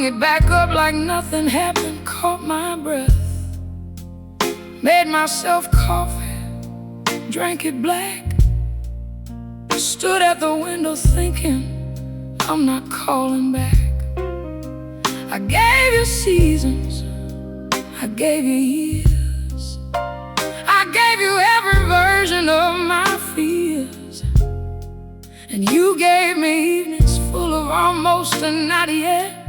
it back up like nothing happened, caught my breath, made myself coffee, drank it black, stood at the window thinking, I'm not calling back. I gave you seasons, I gave you years, I gave you every version of my fears, and you gave me evenings full of almost and not yet.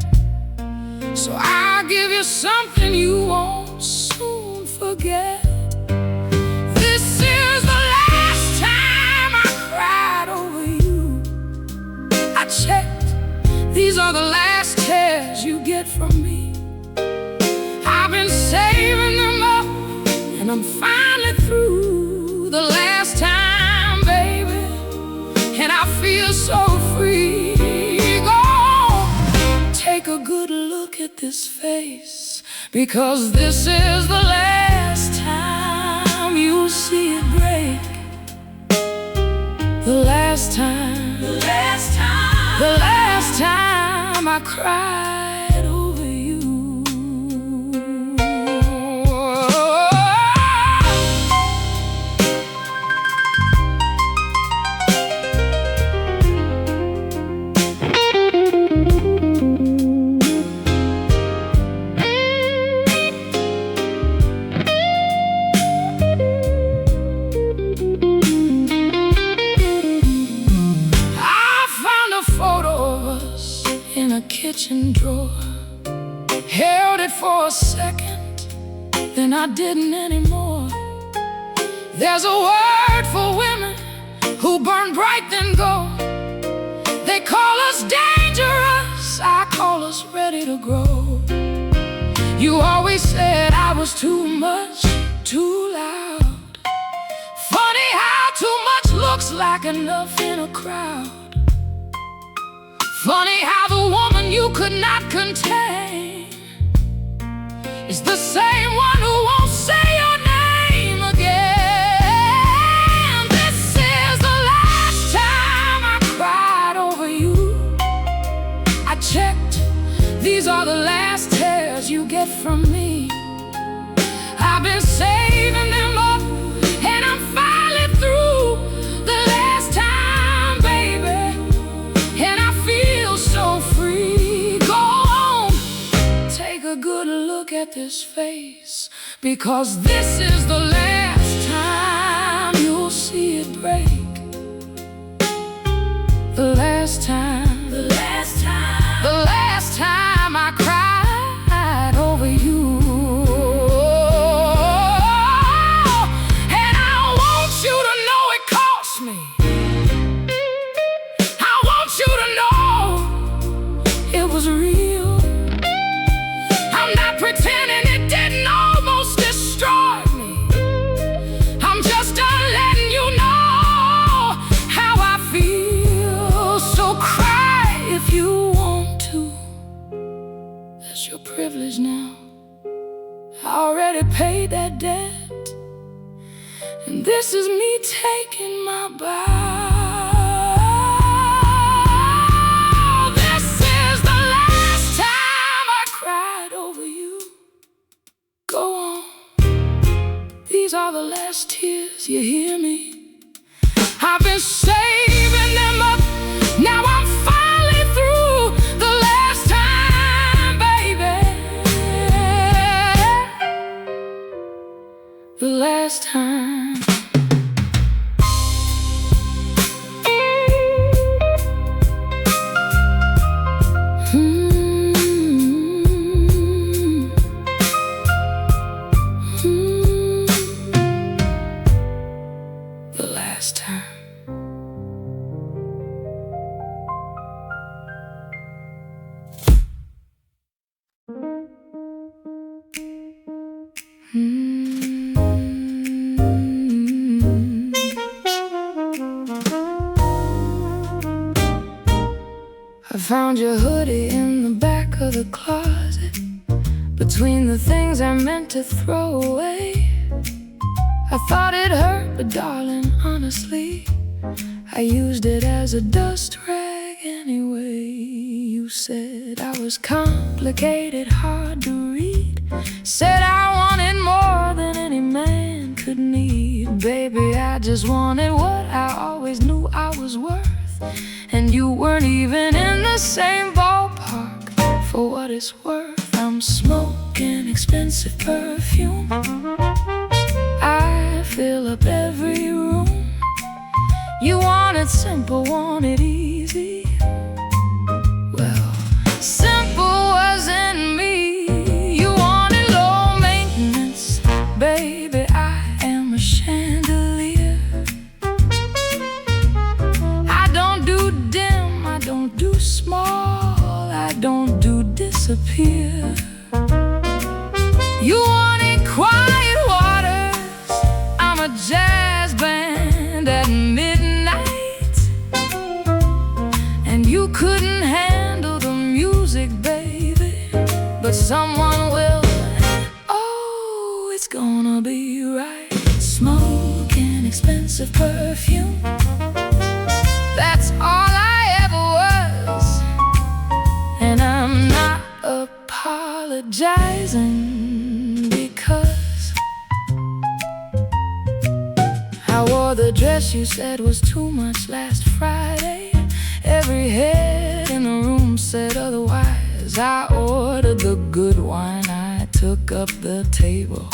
So I'll give you something you won't soon forget. This is the last time I cried over you. I checked, these are the last tears you get from me. I've been saving them up, and I'm finally through. The last time, baby, and I feel so free. Go on, take a good look at this face, because this is the last time you'll see it break. The last time, the last time, the last time I cried over you. In a kitchen drawer, held it for a second, then I didn't anymore. There's a word for women who burn bright then go. They call us dangerous, I call us ready to grow. You always said I was too much, too loud. Funny how too much looks like enough in a crowd. Funny how the woman you could not contain is the same one who won't say your name again. This is the last time I cried over you. I checked, these are the last tears you get from me. I've been saving them up, and I'm finally through. The last time, baby, and I feel so free. Go on, take a good look at this face, because this is the last time you'll see it break. The last time, the last time, the last time I cried over you. And I want you to know it cost me. I want you to know it was real. I'm not pretending it didn't almost destroy me. I'm just letting you know how I feel. So cry if you want to. That's your privilege now. I already paid that debt, and this is me taking my bow. These are the last tears, you hear me? I've been saving them up, now I'm finally through. The last time, baby, the last time. I found your hoodie in the back of the closet, between the things I meant to throw away. I thought it hurt, but darling, honestly, I used it as a dust rag anyway. You said said I was complicated, hard to read. Said I wanted more than any man could need. Baby, I just wanted what I always knew I was worth. And you weren't even in the same ballpark. For what it's worth, I'm smoking expensive perfume. I fill up every room. You want it simple, want it easy. Well, simple wasn't me. You wanted low maintenance. Baby, I am a chandelier. I don't do dim, I don't do small, I don't do disappear. You wanted quiet waters. I'm a jazz band at midnight. And you couldn't handle the music, baby, but someone will. Oh, it's gonna be right. Smoking expensive perfume. That's all I ever was. And I'm not apologizing, because I wore the dress you said was too much last Friday. Every head in the room said otherwise. I ordered the good wine, I took up the table,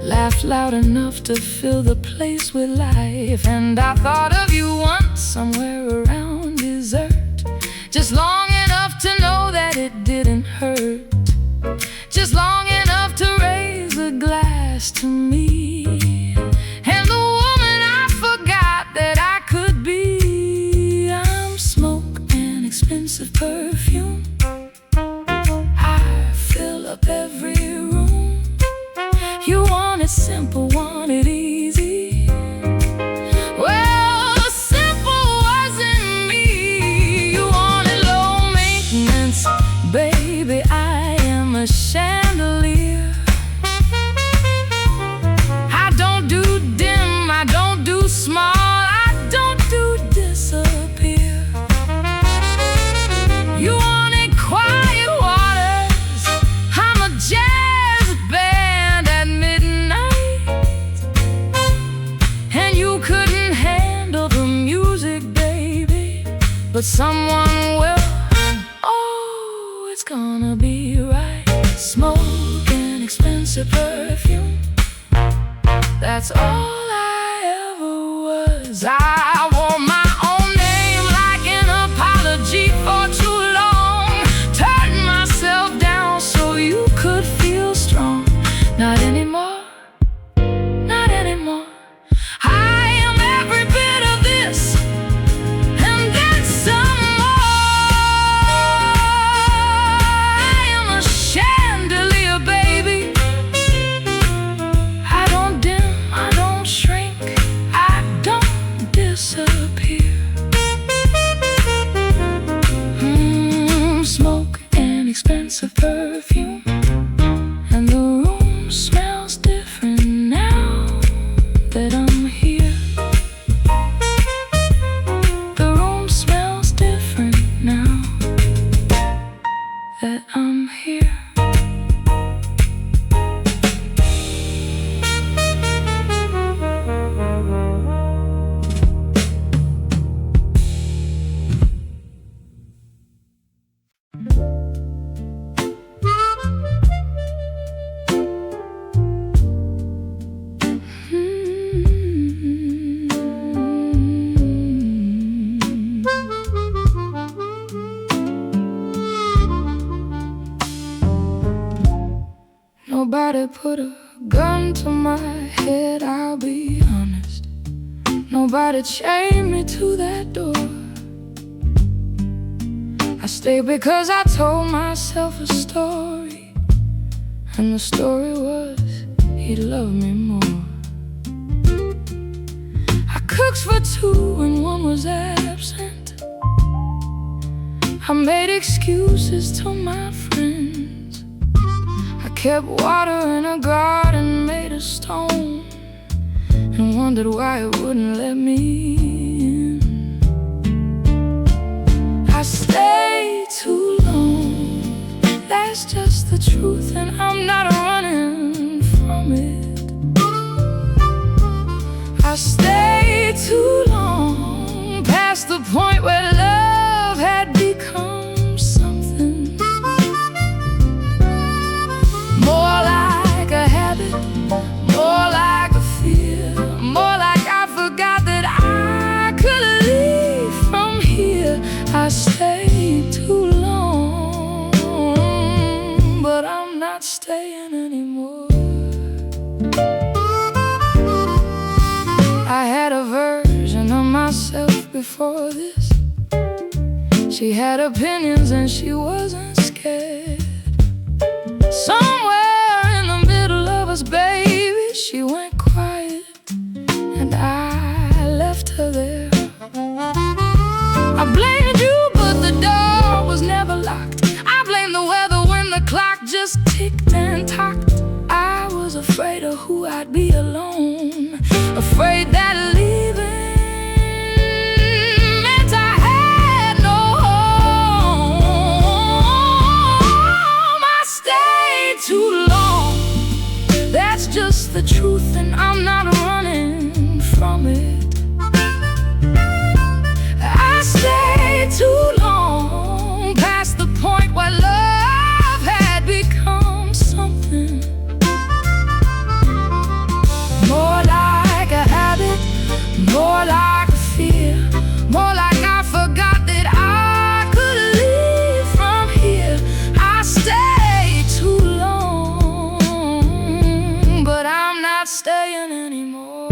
laughed loud enough to fill the place with life. And I thought of you once somewhere around dessert, just long enough to know that it didn't hurt, just long enough to raise a glass to me and the woman I forgot that I could be. I'm smoking expensive perfume. I fill up every room. You want it simple, want it easy. Well, simple wasn't me. You wanted low maintenance. Baby, I am a chandelier. I don't do dim, I don't do small, I don't do disappear. You wanted quiet waters. I'm a jazz band at midnight. And you couldn't handle the music, baby, but someone will. Oh, it's gonna be right. Smoking expensive perfume. That's all I ever was. I wore my own name like an apology for too long. Turned myself down so you could feel strong. Not anymore, not anymore. I am every bit of this and then some more. I am a chandelier, baby. I don't dim, I don't shrink, I don't disappear. Smoke an expensive perfume, and the room smells different now that I'm here. The room smells different now that I'm here. Nobody put a gun to my head, I'll be honest. Nobody chained me to that door. I stayed because I told myself a story, and the story was he'd love me more. I cooked for two when one was absent. I made excuses to my friends. I kept water in a garden made of stone, and wondered why it wouldn't let me in. I stayed too long. that's just the truth, and I'm not running from it. I stayed too long, past the point where love had become something more like a habit, more like a fear, more like I forgot that I could leave from here. I stayed too long, but I'm not staying anymore. I had a version of myself before this. She had opinions and she wasn't scared. Somewhere in the middle of us, baby, she went quiet and I left her there. I blamed you, but the door was never locked. I blamed the weather when the clock just ticked and talked. I was afraid of who I'd be alone, afraid that leaving meant I had no home. I stayed too long, that's just the truth, and I'm not running from it. I stayed too long, past the point where love had become something more like a habit, more like a fear, more like I forgot that I could leave from here. I stayed too long, but I'm not staying anymore.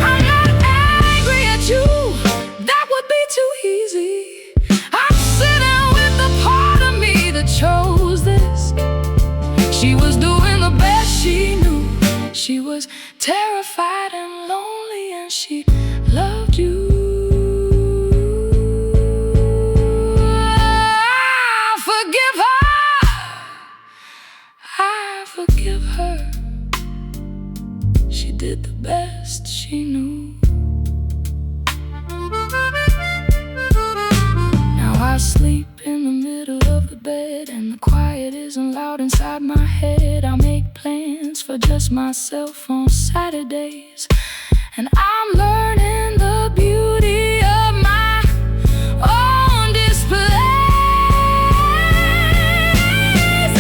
I'm not angry at you, that would be too easy. I'm sitting with the part of me that chose this. She was doing the best she knew. She was terrified and lonely, and she loved you. I forgive her, I forgive her. She did the best she knew. Now I sleep in the middle of the bed, and the quiet isn't loud inside my head. I make plans for just myself on Saturdays, and I'm learning the beauty of my own displays.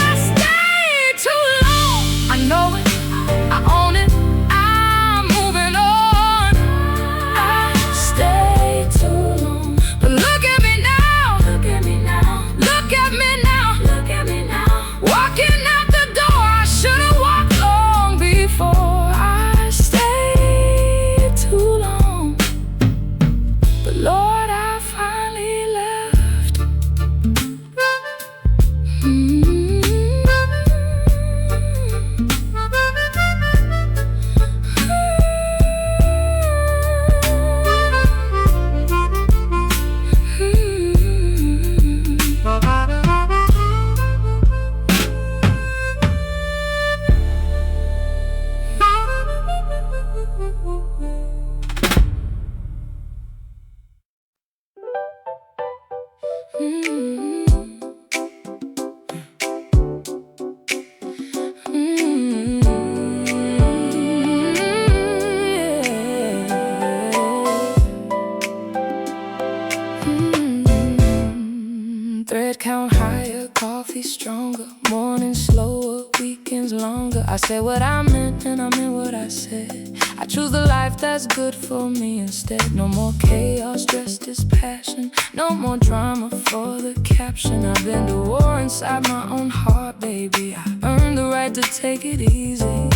I stayed too long, I know it, I own it, I'm moving on. I stayed too long, but look at me now, look at me now, look at me now, look at me now. Walking out the door, I should've walked long before. I stayed too long, but Lord, I finally left. Thread count higher, coffee stronger, mornings slower, weekends longer. I said what I meant and I meant what I said. I choose the life that's good for me instead. No more chaos dressed as passion, no more drama for the caption. I've been to war inside my own heart, baby. I earned the right to take it easy.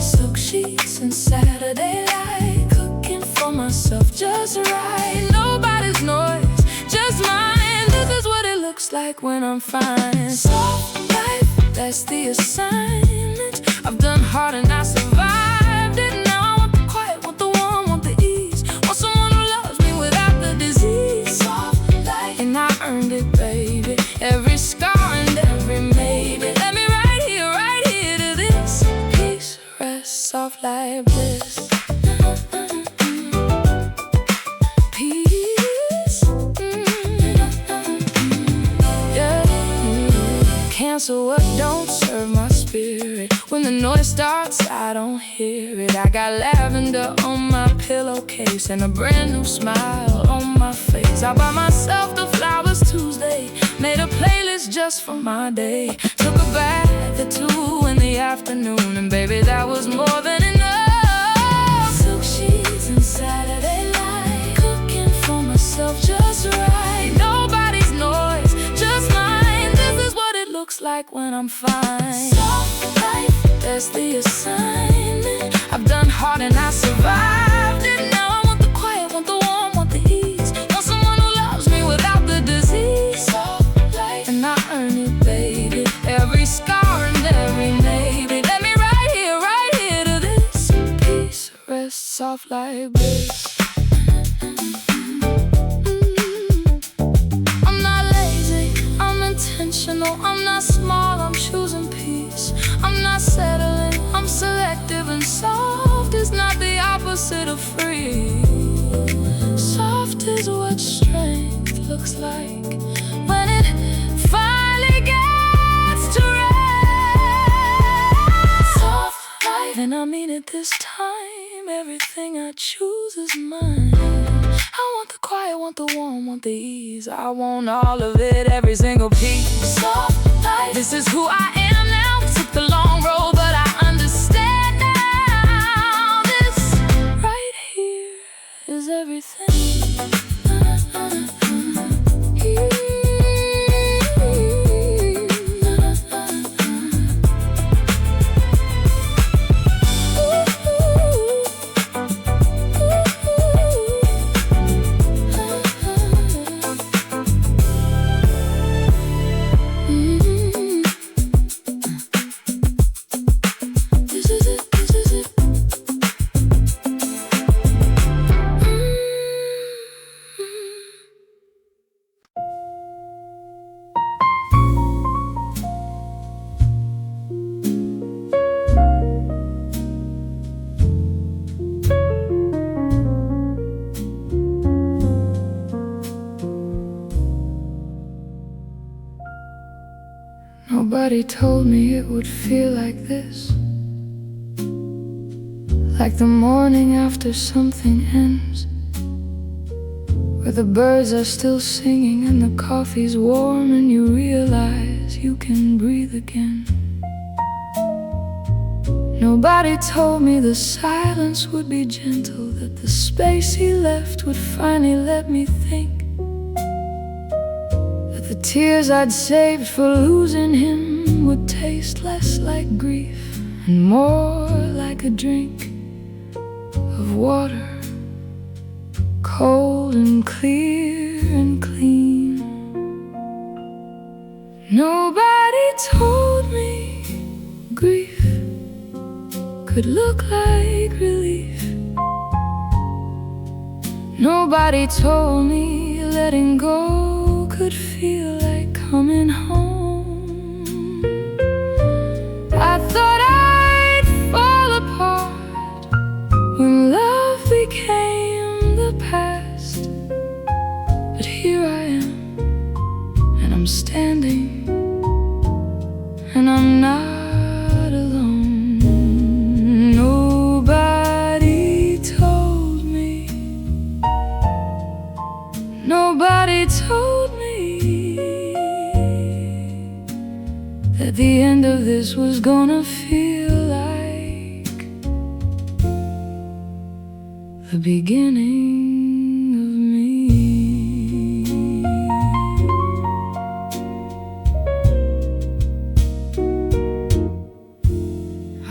Silk sheets and Saturday light, cooking for myself just right. Nobody's noise, just mine. This is what it looks like when I'm fine. Soft life, that's the assignment. I've done hard and I survived it. Now I want the quiet, want the warm, want the ease, want someone who loves me without the disease. Soft life, and I earned it, baby. Every scar and every maybe. Let me right here to this. Peace, rest, soft like bliss. Peace. answer what don't serve my spirit. When the noise starts, I don't hear it. I got lavender on my pillowcase and a brand new smile on my face. I bought myself the flowers Tuesday, made a playlist just for my day. Took a bath at 2 in the afternoon, and baby, that was more than enough. Silk sheets and Saturday light, cooking for myself just right. Nobody's noise, just mine. This is what it looks like when I'm fine. Soft life, that's the assignment. I've done hard and I survived it. Now I want the quiet, want the warm, want the ease. Want someone who loves me without the disease. Soft life, and I earn it, baby. Every scar and every maybe. Let me right here to this peace, rest, soft like bliss. I'm not lazy, I'm intentional. I'm not small, I'm choosing peace. I'm not settling, I'm selective. And soft is not the opposite of free. Soft is what strength looks like when it finally gets to rest. Soft life, and I mean it this time. Everything I choose is mine. I want the quiet, want the warm, want the ease. I want all of it, every single piece. Soft life, this is who I am now. Took the long road, but I understand now. This right here is everything. Nobody told me it would feel like this, like the morning after something ends, where the birds are still singing and the coffee's warm and you realize you can breathe again. Nobody told me the silence would be gentle, that the space he left would finally let me think, the tears I'd saved for losing him would taste less like grief and more like a drink of water, cold and clear and clean. Nobody told me grief could look like relief. Nobody told me letting go could feel like coming home. I thought I'd fall apart when love became the past, but here I am, and I'm standing, and I'm not alone. Nobody told me, nobody told me that the end of this was gonna feel like the beginning of me.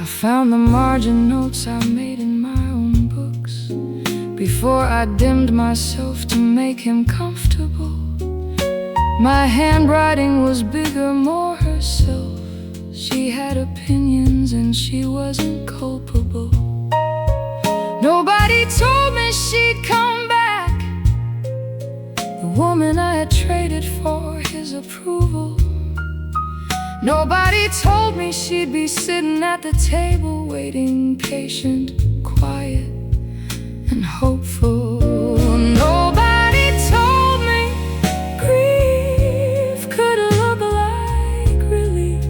I found the margin notes I made in my own books before I dimmed myself to make him comfortable. My handwriting was bigger, more herself. She had opinions and she wasn't culpable. Nobody told me she'd come back, the woman I had traded for his approval. Nobody told me she'd be sitting at the table, waiting, patient, quiet, and hopeful. Nobody told me grief could look like relief.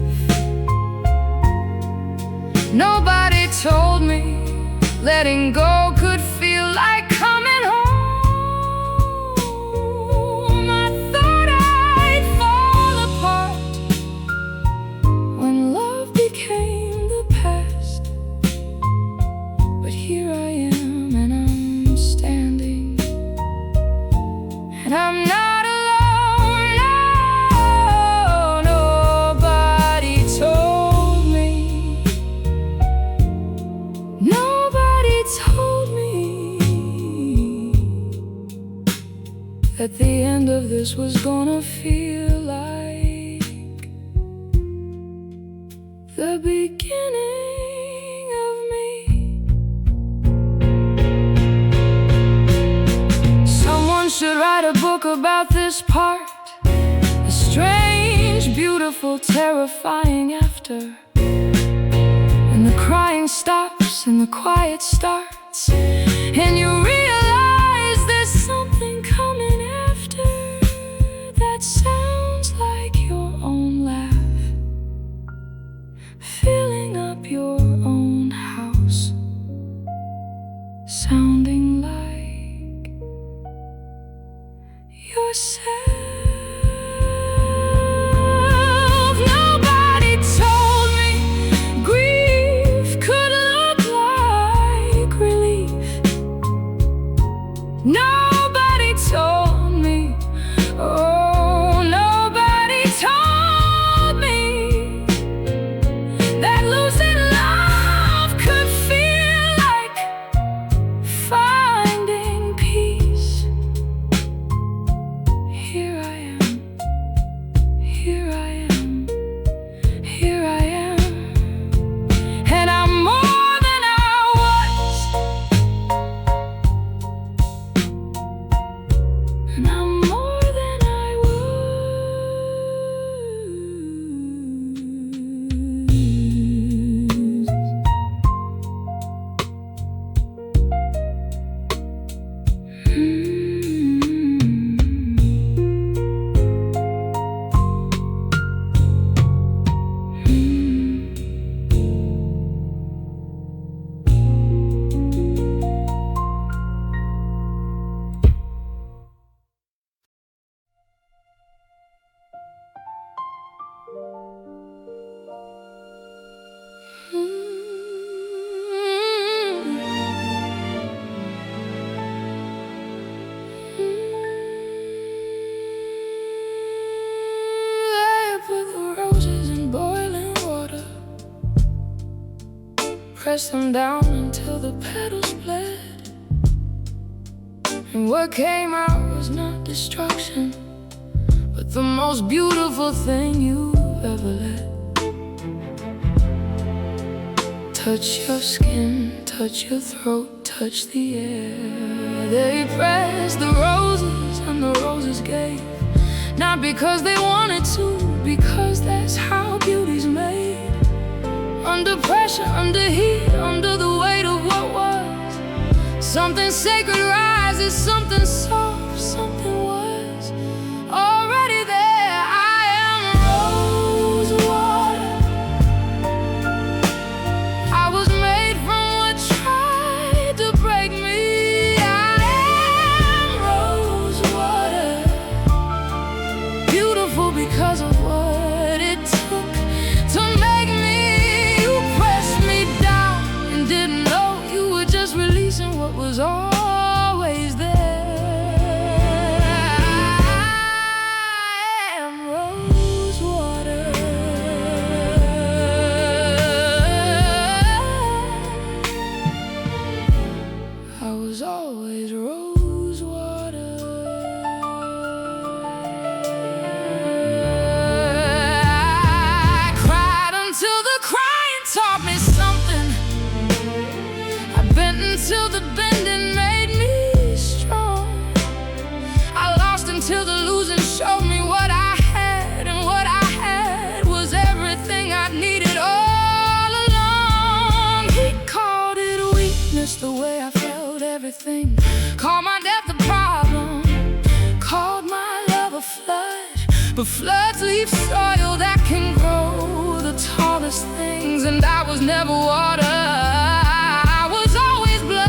letting go could feel like coming home. I thought I'd fall apart when love became the past, but here I am and I'm standing, and I'm not that the end of this was gonna feel like the beginning of me. Someone should write a book about this part, the strange, beautiful, terrifying after, and the crying stops and the quiet starts, and you realize there's something coming after that sounds like your own laugh, filling up your own house, sounding like yourself. Nobody told me grief could look like relief. Nobody told me, oh, nobody told me that losing love could feel like finding peace. Here I am, here I am, here I am, and I'm more than I was, and I'm more than I press them down until the petals bled, and what came out was not destruction, but the most beautiful thing you've ever let. Touch your skin, touch your throat, touch the air. They pressed the roses and the roses gave, not because they wanted to, because that's how beauty's made. Under pressure, under heat, under the weight of what was. Something sacred rises, something soft, something was already there. I am rosewater. I was made from what tried to break me. I am rosewater, beautiful because of what it took to make me. Didn't know you were just releasing what was always there. I am rosewater. I was always rosewater. I cried until the crying taught me something. Until the bending made me strong. I lost until the losing showed me what I had, and what I had was everything I needed all along. He called it weakness, the way I felt everything. Called my death a problem, called my love a flood. But floods leave soil that can grow the tallest things, and I was never water. I was always blood.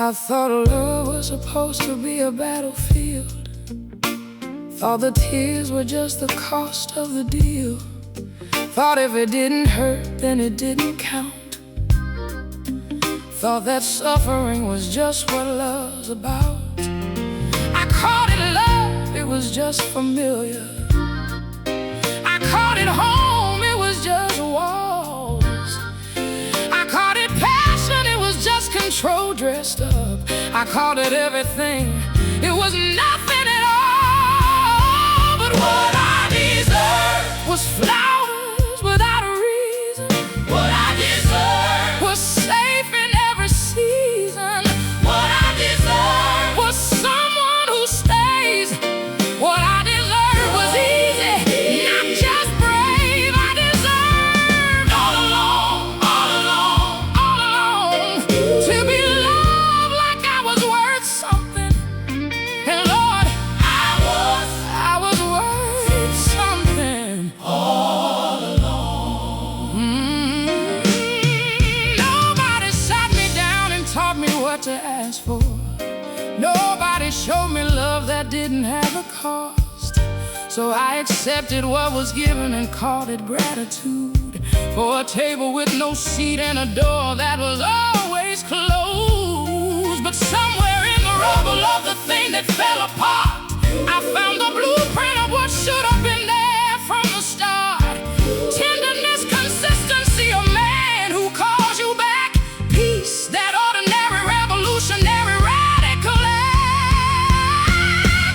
I thought love was supposed to be a battlefield. Thought the tears were just the cost of the deal. Thought if it didn't hurt, then it didn't count. Thought that suffering was just what love's about. I called it love, it was just familiar. I called it home, it was just walls. I called it passion, it was just control dressed up. I called it everything, it was nothing at all. But what I deserved was flowers without a reason. What I deserved was safe in every season. What I deserved was someone who stays. What I deserved was easy, not just brave. I deserved all along, all along, all along, to be loved like I was worth something. And Lord, I was worth something all along. Nobody sat me down and taught me what to ask for. Nobody showed me love that didn't have a cost. So I accepted what was given and called it gratitude. For a table with no seat and a door that was always closed. But somewhere in the rubble of the thing that fell apart, I found the blueprint of what should have been there from the start. Tenderness, consistency, a man who calls you back. Peace, that ordinary, revolutionary, radical act.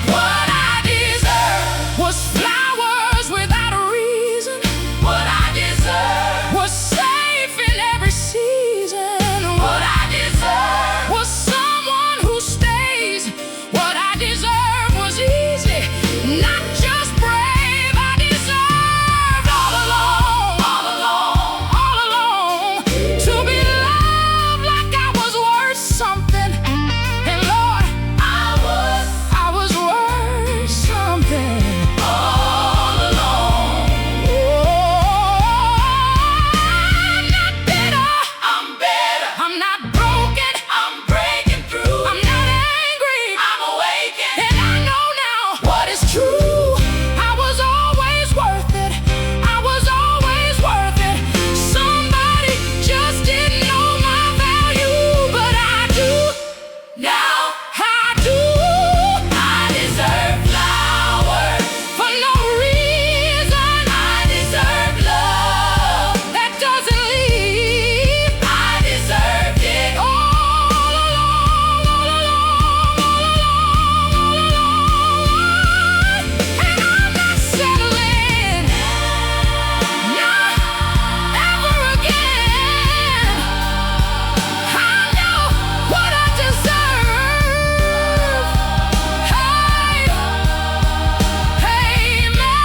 What I deserved was flowers without a reason. What I deserved was safe in every season. What I deserved was someone who stays. What I deserved was easy, not just brave. I deserved all along, all along, all along, to be loved like I was worth something. And Lord, I was worth something all along. I'm not bitter, I'm better. I'm not broken, I'm breaking through. I'm not angry, I'm awakened. And I know now what is true. I was always worth it, I was always worth it. Somebody just didn't know my value, but I do. Now I do. I deserve flowers for no reason. I deserve love that doesn't leave. I deserved it all along, all along, all along, all along. And I'm not settling, not ever again. I know what I deserve. Hey, hey, man.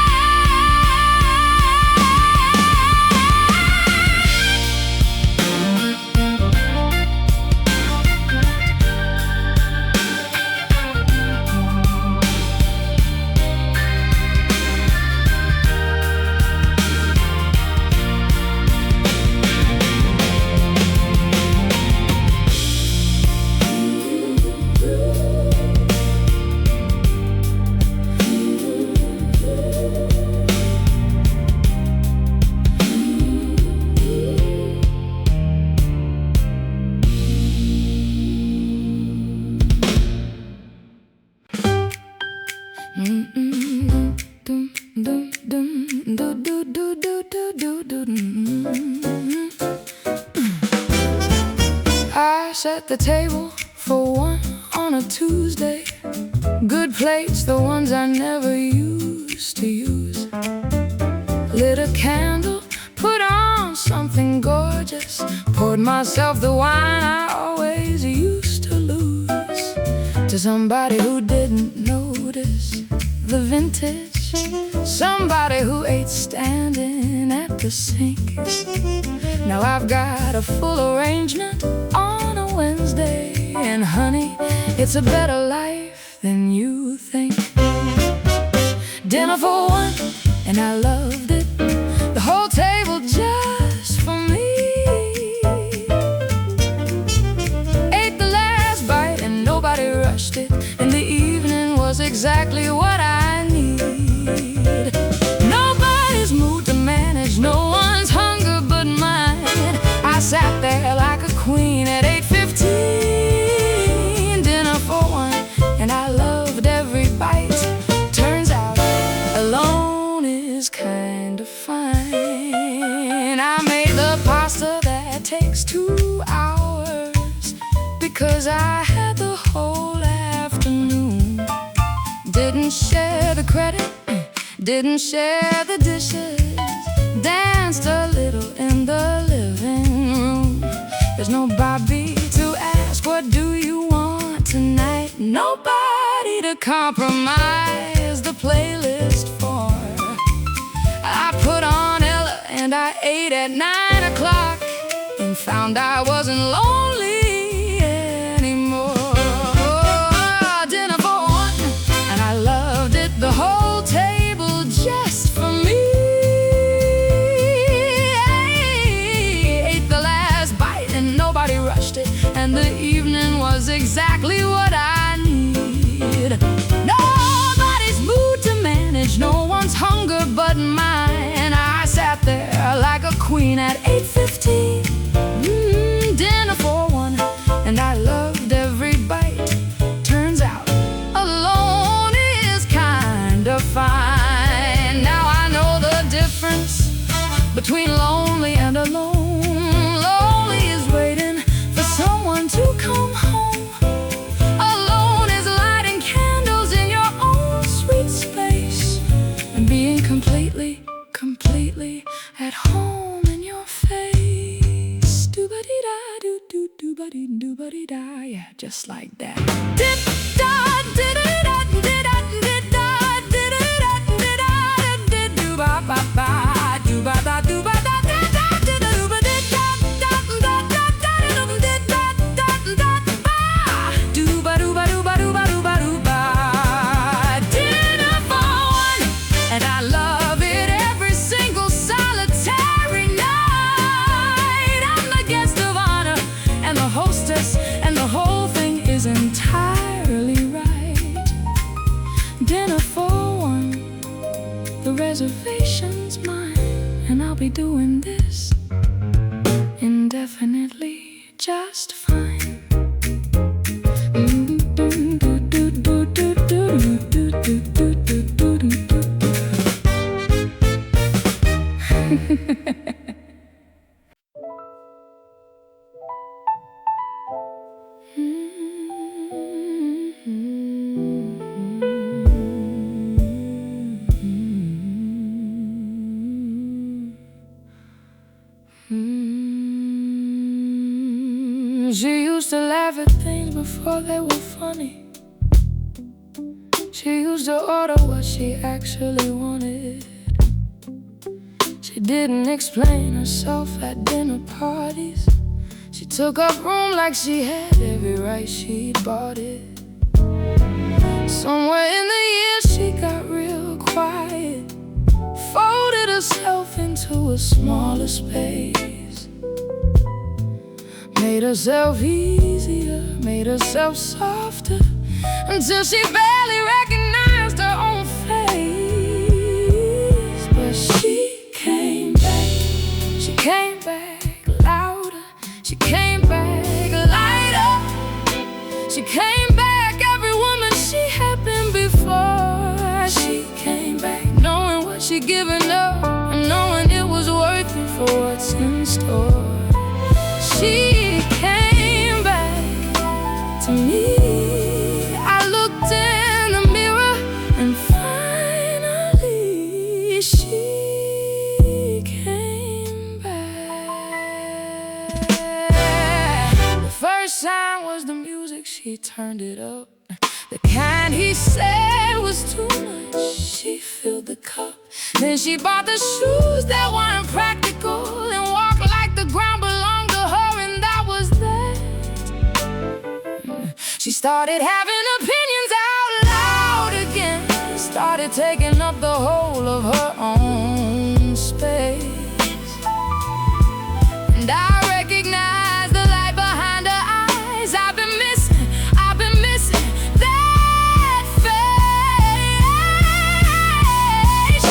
I set the table for one on a Tuesday. Good plates, the ones I never used to use. Lit a candle, put on something gorgeous. Poured myself the wine I always used to lose. To somebody who didn't notice the vintage. Somebody who ate standing at the sink. Now I've got a full arrangement on a Wednesday. And honey, it's a better life than you think. Dinner for one, and I loved it. The whole table just for me. Ate the last bite kinda fine. I made the pasta that takes 2 hours because I had the whole afternoon. Didn't share the credit, didn't share the dishes. Danced a little in the living room. There's nobody to ask, what do you want tonight? Nobody to compromise the playlist for. I put on Ella and I ate at 9 o'clock and found I wasn't lonely anymore. Dinner for one, and I loved it. The whole table just for me. Ate the last bite and nobody rushed it, and the evening was exactly what I need. Nobody's mood to manage, no one's hunger but mine. I sat there like a queen at 8:15. Dinner for one, and I loved every bite. Turns out alone is kinda fine. Now I know the difference between lonely and alone. Lonely is waiting for someone to come home. Alone is lighting candles in your own sweet space and being completely at home in your face. Do-ba-dee-da, do-do-do-ba-dee-do-ba-dee-da. Yeah, just like that. Dip-da, did-da-da, did-da, did-da, did-da-da, did-da, did-do-ba-ba-ba, do-ba-da, do-ba-da, did-da, did-da-do-ba-did-da, da-da-da-da-da-da-da-da-da-ba, do-ba-do-ba-do-ba-do-ba-do-ba-do-ba. Dinner for one, and I love it every single solitary night. I'm the guest of honor and the hostess, and the whole thing is entirely right. Dinner for one, the reservation's mine, and I'll be doing this indefinitely just fine. She used to laugh at things before they were funny. She used to order what she actually wanted. She didn't explain herself at dinner parties. She took up room like she had every right, she'd bought it. Somewhere in the years she got real quiet, folded herself into a smaller space, made herself easier, made herself softer, until she barely recognized her own face. But she came back louder, she came back lighter, she came back every woman she had been before. She came back knowing what she'd given up, and knowing it was worth it for what's in store. She came back to me. I looked in the mirror and finally she came back. The first sign was the music, she turned it up. The kind he said was too much, she filled the cup. Then she bought the shoes that weren't practical and walked like the ground belonged to her, and that was that. She started having opinions out loud again, started taking up the whole of her own space. And I recognized the light behind her eyes. I've been missing that face.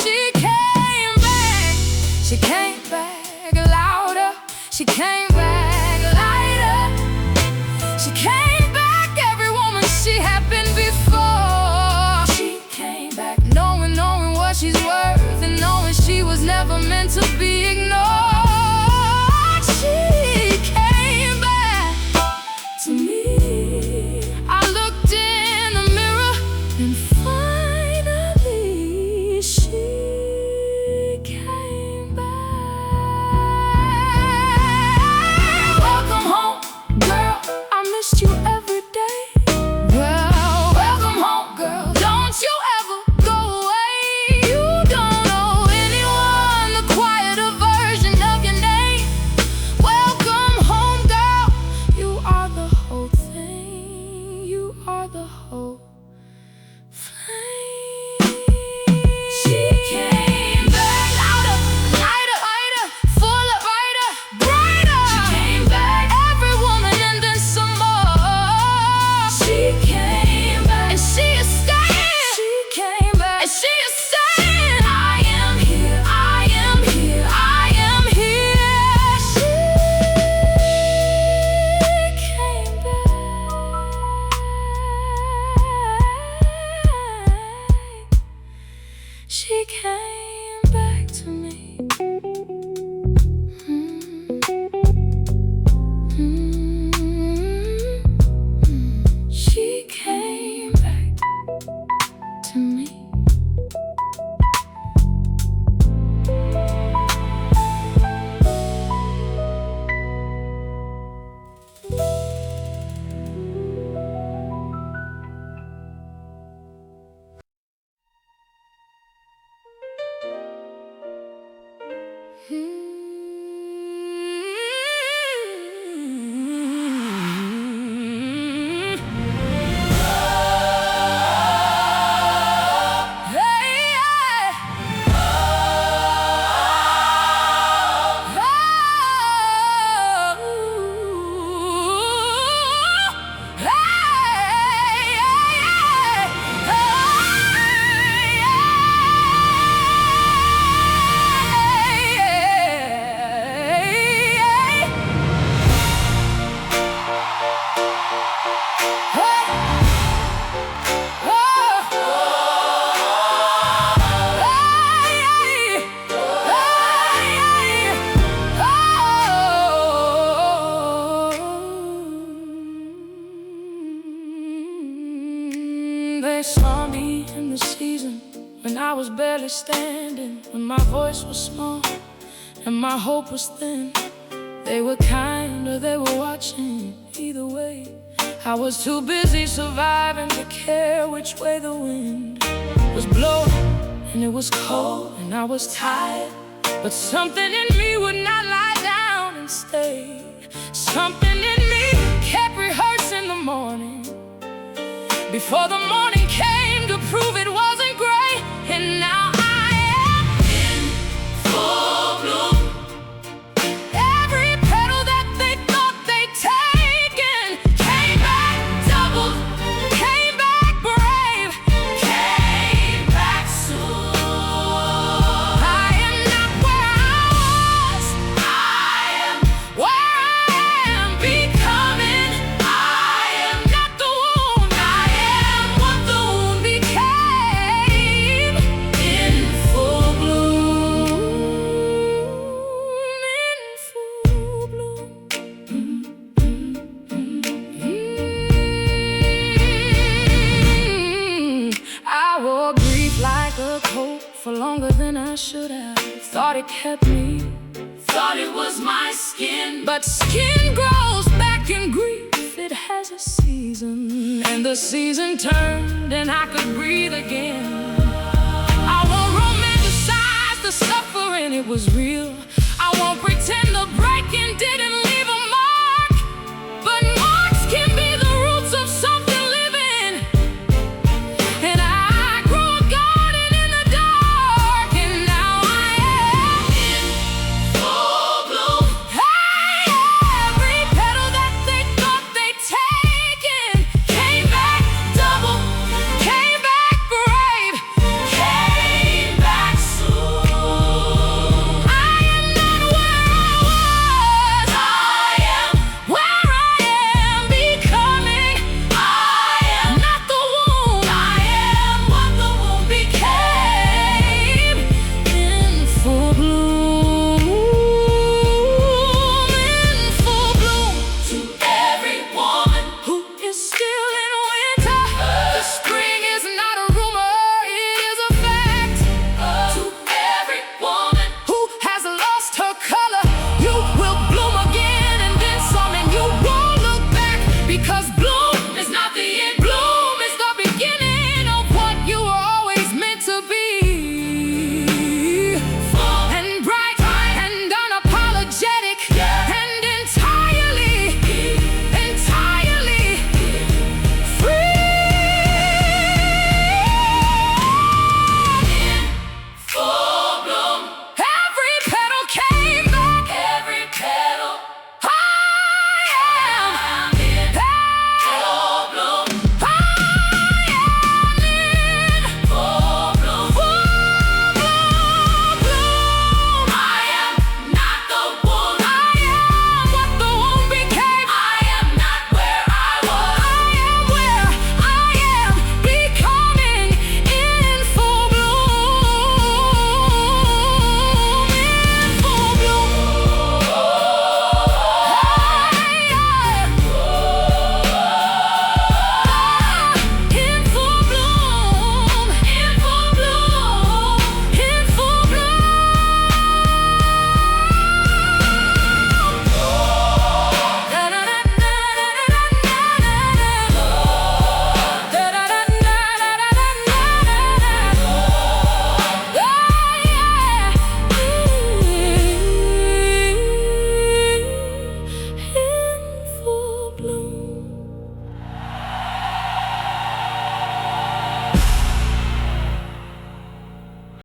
She came back louder, she came back lighter, she came back every woman she had been before. She came back knowing what she's worth, and knowing she was never never meant to be ignored. She came back to me. I looked in the mirror and finally she came back. Welcome home, girl. I missed you every day. Well, welcome home, girl. Don't you ever go away. You don't owe anyone the quieter version of your name. Welcome home, girl. You are the whole thing. You are the whole flame. She came back louder, lighter, lighter, fuller, brighter, brighter. She came back, every woman and then some more. She came back, and she is staying. She came back, and she is staying. I am here, I am here, I am here. She came back. She came back to me. She came back to me. They saw me in the season when I was barely standing, when my voice was small and my hope was thin. They were kind or they were watching. Either way, I was too busy surviving to care which way the wind was blowing. And it was cold and I was tired, but something in me would not lie down and stay. Something in me kept rehearsing the morning before the morning came to prove it wasn't gray. And now I am in full bloom. Every petal that they thought they'd taken came back doubled, came back brave, came back soon. I am not where I was, I am where I am becoming. I am not the wound, I am what the wound became. In full bloom, in full bloom. I wore grief like a coat for longer than I should have. Thought it kept me, thought it was my skin. But skin grows back in grief, it has a season. And the season turned and I could breathe again. I won't romanticize the suffering, it was real. I won't pretend the breaking didn't